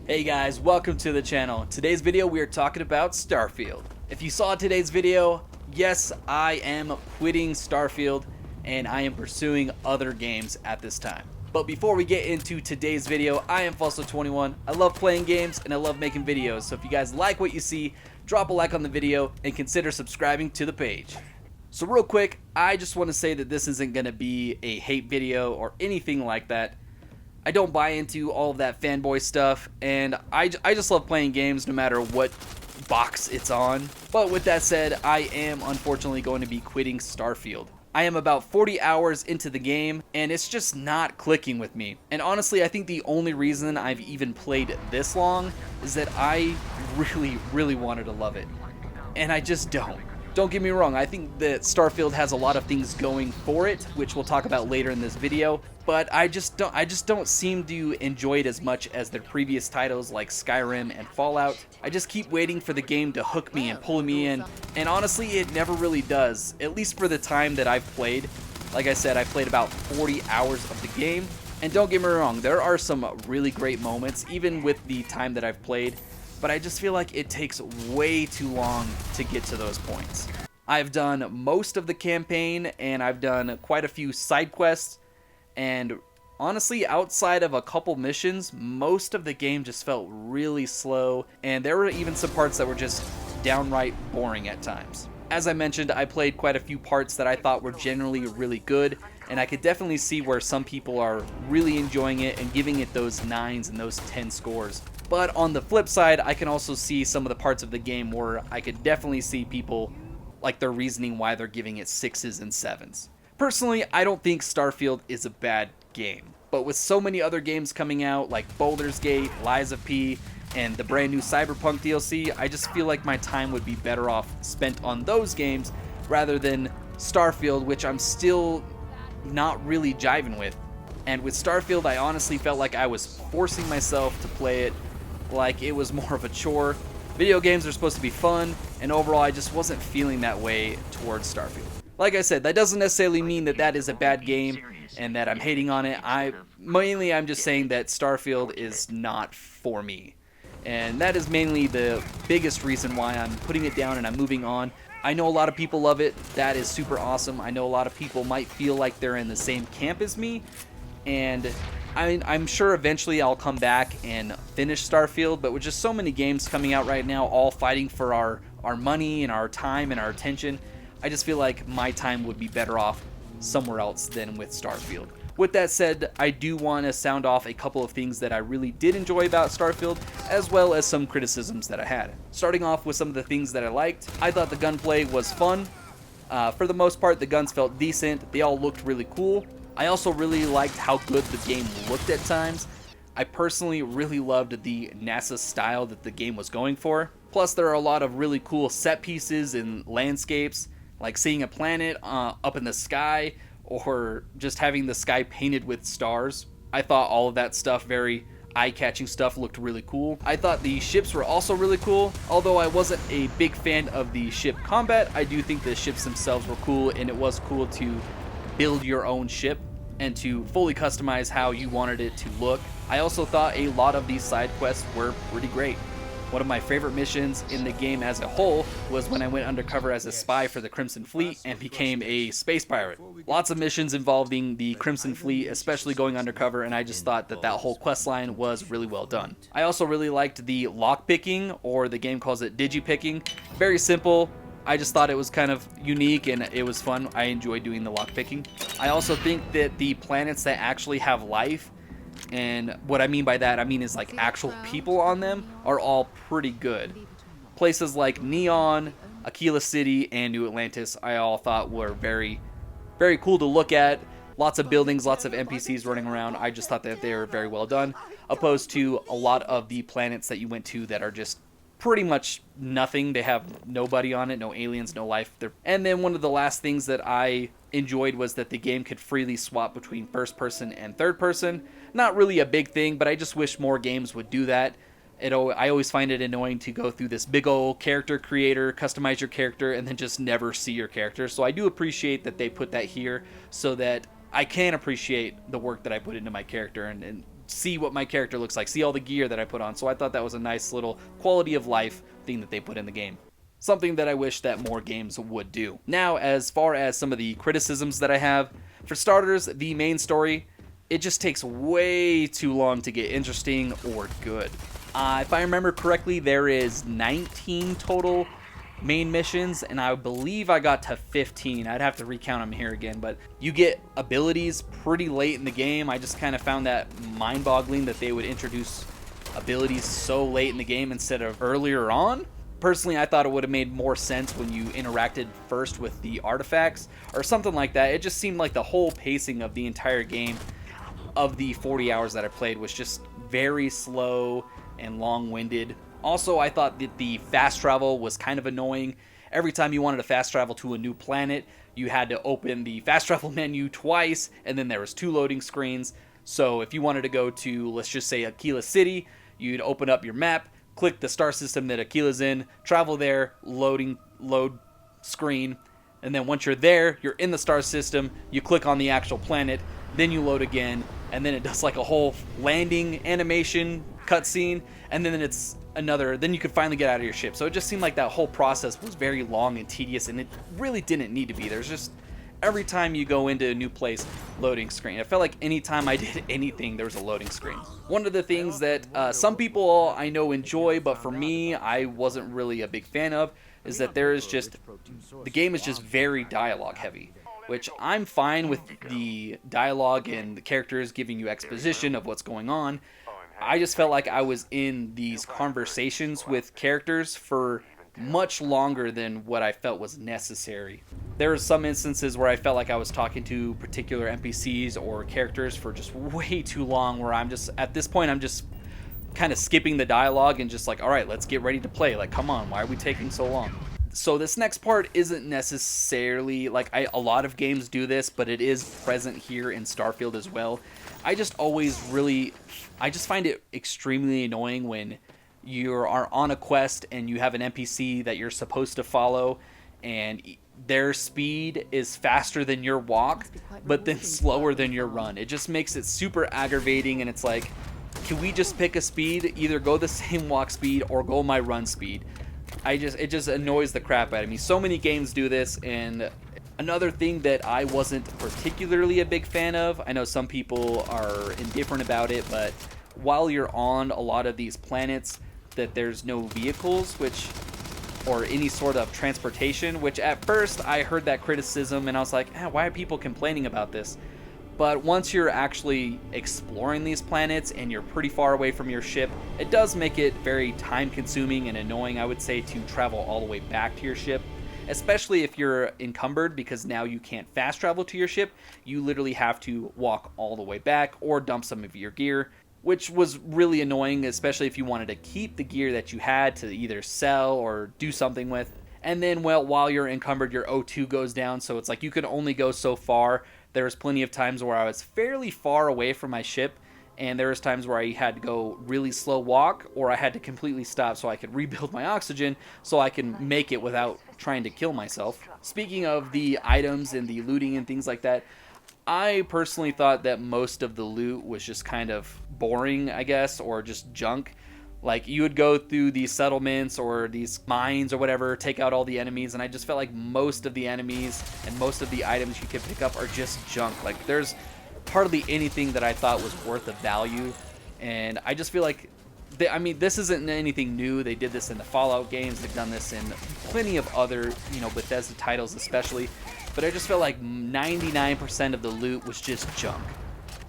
Hey guys, welcome to the channel. Today's video we are talking about Starfield. If you saw today's video, yes, I am quitting Starfield and I am pursuing other games at this time. But before we get into today's video, I am Falso21. I love playing games and I love making videos. So if you guys like what you see, drop a like on the video and consider subscribing to the page. So real quick, I just want to say that this isn't going to be a hate video or anything like that. I don't buy into all of that fanboy stuff, and I just love playing games no matter what box it's on. But with that said, I am unfortunately going to be quitting Starfield. I am about 40 hours into the game, and it's just not clicking with me. And honestly, I think the only reason I've even played this long is that I really wanted to love it. And I just don't. Don't get me wrong, I think that Starfield has a lot of things going for it, which we'll talk about later in this video, but I just don't seem to enjoy it as much as their previous titles like Skyrim and Fallout. I just keep waiting for the game to hook me and pull me in, and honestly it never really does, at least for the time that I've played. Like I said, I played about 40 hours of the game, and don't get me wrong, there are some really great moments, even with the time that I've played, but I just feel like it takes way too long to get to those points. I've done most of the campaign, and I've done quite a few side quests, and honestly, outside of a couple missions, most of the game just felt really slow, and there were even some parts that were just downright boring at times. As I mentioned, I played quite a few parts that I thought were generally really good, and I could definitely see where some people are really enjoying it and giving it those 9s and those 10 scores. But on the flip side, I can also see some of the parts of the game where I could definitely see people, like their reasoning why they're giving it 6s and 7s. Personally, I don't think Starfield is a bad game, but with so many other games coming out like Baldur's Gate, Lies of P, and the brand new Cyberpunk DLC, I just feel like my time would be better off spent on those games rather than Starfield, which I'm still not really jiving with. And with Starfield, I honestly felt like I was forcing myself to play it like it was more of a chore. Video games are supposed to be fun, and overall I just wasn't feeling that way towards Starfield. Like I said, that doesn't necessarily mean that that is a bad game and that I'm hating on it. I'm just saying that Starfield is not for me. And that is mainly the biggest reason why I'm putting it down and I'm moving on. I know a lot of people love it. That is super awesome. I know a lot of people might feel like they're in the same camp as me, and I'm sure eventually I'll come back and finish Starfield, but with just so many games coming out right now, all fighting for our money and our time and our attention, I just feel like my time would be better off somewhere else than with Starfield. With that said, I do want to sound off a couple of things that I really did enjoy about Starfield, as well as some criticisms that I had. Starting off with some of the things that I liked, I thought the gunplay was fun. For the most part, the guns felt decent. They all looked really cool. I also really liked how good the game looked at times. I personally really loved the NASA style that the game was going for. Plus, there are a lot of really cool set pieces and landscapes, like seeing a planet up in the sky, or just having the sky painted with stars. I thought all of that stuff, very eye-catching stuff, looked really cool. I thought the ships were also really cool. Although I wasn't a big fan of the ship combat, I do think the ships themselves were cool, and it was cool to build your own ship and to fully customize how you wanted it to look. I also thought a lot of these side quests were pretty great. One of my favorite missions in the game as a whole was when I went undercover as a spy for the Crimson Fleet and became a space pirate. Lots of missions involving the Crimson Fleet, especially going undercover, and I just thought that whole quest line was really well done. I also really liked the lockpicking, or the game calls it digipicking. Very simple. I just thought it was kind of unique and it was fun. I enjoy doing the lockpicking. I also think that the planets that actually have life, and what I mean by that, I mean is like actual people on them, are all pretty good. Places like Neon, Aquila City, and New Atlantis, I all thought were very cool to look at. Lots of buildings, lots of NPCs running around. I just thought that they were very well done, opposed to a lot of the planets that you went to that are just pretty much nothing. They have nobody on it, no aliens, no life. And then one of the last things that I enjoyed was that the game could freely swap between first person and third person. Not really a big thing, but I just wish more games would do that. I always find it annoying to go through this big old character creator, customize your character, and then just never see your character. So I do appreciate that they put that here so that I can appreciate the work that I put into my character and see what my character looks like, see all the gear that I put on. So I thought that was a nice little quality of life thing that they put in the game. Something that I wish that more games would do. Now, as far as some of the criticisms that I have, for starters, the main story, it just takes way too long to get interesting or good. If I remember correctly, there is 19 total main missions, and I believe I got to 15. I'd have to recount them here again, but you get abilities pretty late in the game. I just kind of found that mind-boggling that they would introduce abilities so late in the game instead of earlier on. Personally, I thought it would have made more sense when you interacted first with the artifacts or something like that. It just seemed like the whole pacing of the entire game, of the 40 hours that I played, was just very slow and long-winded. Also, I thought that the fast travel was kind of annoying. Every time you wanted to fast travel to a new planet, you had to open the fast travel menu twice, and then there was 2 loading screens. So if you wanted to go to, let's just say, Aquila City, you'd open up your map, click the star system that Aquila's in, travel there, load screen, and then once you're there, you're in the star system, you click on the actual planet, then you load again, and then it does like a whole landing animation cutscene, and then it's another, then you could finally get out of your ship. So it just seemed like that whole process was very long and tedious, and it really didn't need to be. There's just, every time you go into a new place, loading screen. It felt like anytime I did anything, there was a loading screen. One of the things that some people I know enjoy, but for me, I wasn't really a big fan of, is that there is just, the game is just very dialogue heavy, which I'm fine with the dialogue and the characters giving you exposition of what's going on. I just felt like I was in these conversations with characters for much longer than what I felt was necessary. There were some instances where I felt like I was talking to particular NPCs or characters for just way too long, where I'm just, at this point, I'm just kind of skipping the dialogue and just like, all right, let's get ready to play. Like, come on, why are we taking so long? So this next part isn't necessarily, like, a lot of games do this, but it is present here in Starfield as well. I just find it extremely annoying when you are on a quest and you have an NPC that you're supposed to follow, and their speed is faster than your walk, but then slower than your run. It just makes it super aggravating, and it's like, can we just pick a speed? Either go the same walk speed or go my run speed. It just annoys the crap out of me. So many games do this, and another thing that I wasn't particularly a big fan of, I know some people are indifferent about it, but while you're on a lot of these planets, that there's no vehicles, or any sort of transportation, which at first I heard that criticism and I was like, why are people complaining about this? But once you're actually exploring these planets and you're pretty far away from your ship, it does make it very time consuming and annoying, I would say, to travel all the way back to your ship. Especially if you're encumbered, because now you can't fast travel to your ship. You literally have to walk all the way back or dump some of your gear, which was really annoying, especially if you wanted to keep the gear that you had to either sell or do something with. And then, well, while you're encumbered, your O2 goes down, so it's like you can only go so far. There was plenty of times where I was fairly far away from my ship, and there was times where I had to go really slow walk, or I had to completely stop so I could rebuild my oxygen so I can make it without trying to kill myself. Speaking of the items and the looting and things like that, I personally thought that most of the loot was just kind of boring, I guess, or just junk. Like, you would go through these settlements or these mines or whatever, take out all the enemies, and I just felt like most of the enemies and most of the items you could pick up are just junk. Like, there's hardly anything that I thought was worth of value, and I just feel like, this isn't anything new. They did this in the Fallout games, they've done this in plenty of other, Bethesda titles especially, but I just felt like 99% of the loot was just junk.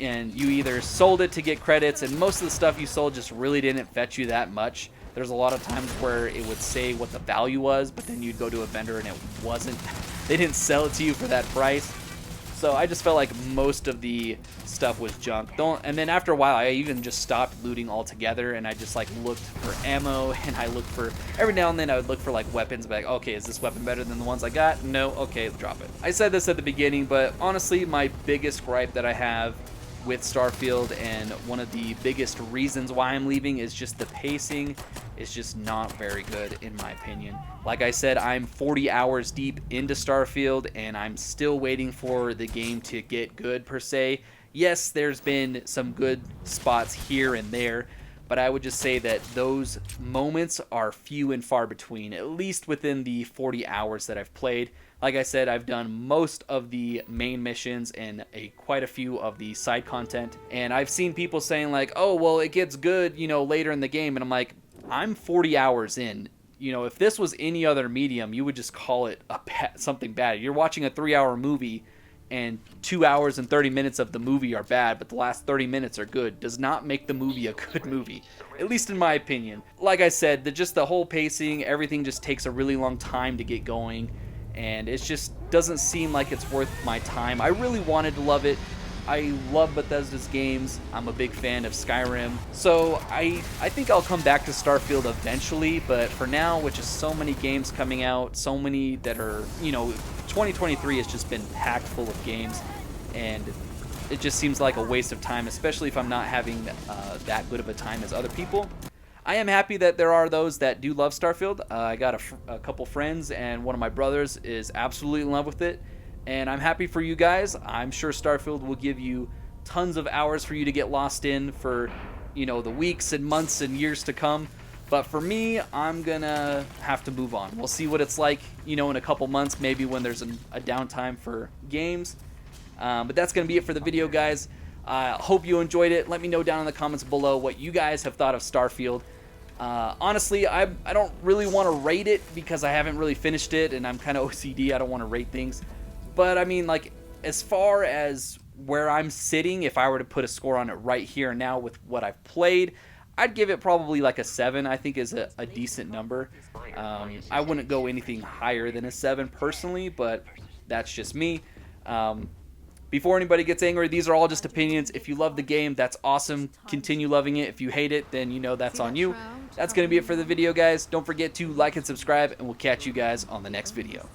And you either sold it to get credits, and most of the stuff you sold just really didn't fetch you that much. There's a lot of times where it would say what the value was, but then you'd go to a vendor and it wasn't. They didn't sell it to you for that price. So I just felt like most of the stuff was junk. And then after a while, I even just stopped looting altogether, and I just like looked for ammo, and I looked for, every now and then I would look for like weapons, but like, okay, is this weapon better than the ones I got? No, okay, drop it. I said this at the beginning, but honestly, my biggest gripe that I have with Starfield, and one of the biggest reasons why I'm leaving, is just the pacing is just not very good in my opinion. Like I said, I'm 40 hours deep into Starfield, and I'm still waiting for the game to get good per se. Yes, there's been some good spots here and there, but I would just say that those moments are few and far between, at least within the 40 hours that I've played. Like I said, I've done most of the main missions and quite a few of the side content, and I've seen people saying like, oh, well, it gets good, later in the game, and I'm like, I'm 40 hours in. If this was any other medium, you would just call it something bad. You're watching a 3-hour movie, and 2 hours and 30 minutes of the movie are bad, but the last 30 minutes are good. Does not make the movie a good movie, at least in my opinion. Like I said, the whole pacing, everything just takes a really long time to get going, and it just doesn't seem like it's worth my time. I really wanted to love it. I love Bethesda's games. I'm a big fan of Skyrim. So I think I'll come back to Starfield eventually, but for now, with just so many games coming out, so many that are, 2023 has just been packed full of games, and it just seems like a waste of time, especially if I'm not having that good of a time as other people. I am happy that there are those that do love Starfield. I got a couple friends, and one of my brothers is absolutely in love with it. And I'm happy for you guys. I'm sure Starfield will give you tons of hours for you to get lost in for, the weeks and months and years to come. But for me, I'm gonna have to move on. We'll see what it's like, in a couple months, maybe when there's a downtime for games. But that's gonna be it for the video, guys. Hope you enjoyed it. Let me know down in the comments below what you guys have thought of Starfield. Honestly, I don't really want to rate it because I haven't really finished it, and I'm kind of OCD. I don't want to rate things. But I mean, like, as far as where I'm sitting, if I were to put a score on it right here and now with what I've played, I'd give it probably like a 7, I think is a decent number. I wouldn't go anything higher than a 7 personally, but that's just me. Before anybody gets angry, these are all just opinions. If you love the game, that's awesome. Continue loving it. If you hate it, then that's on you. That's going to be it for the video, guys. Don't forget to like and subscribe, and we'll catch you guys on the next video.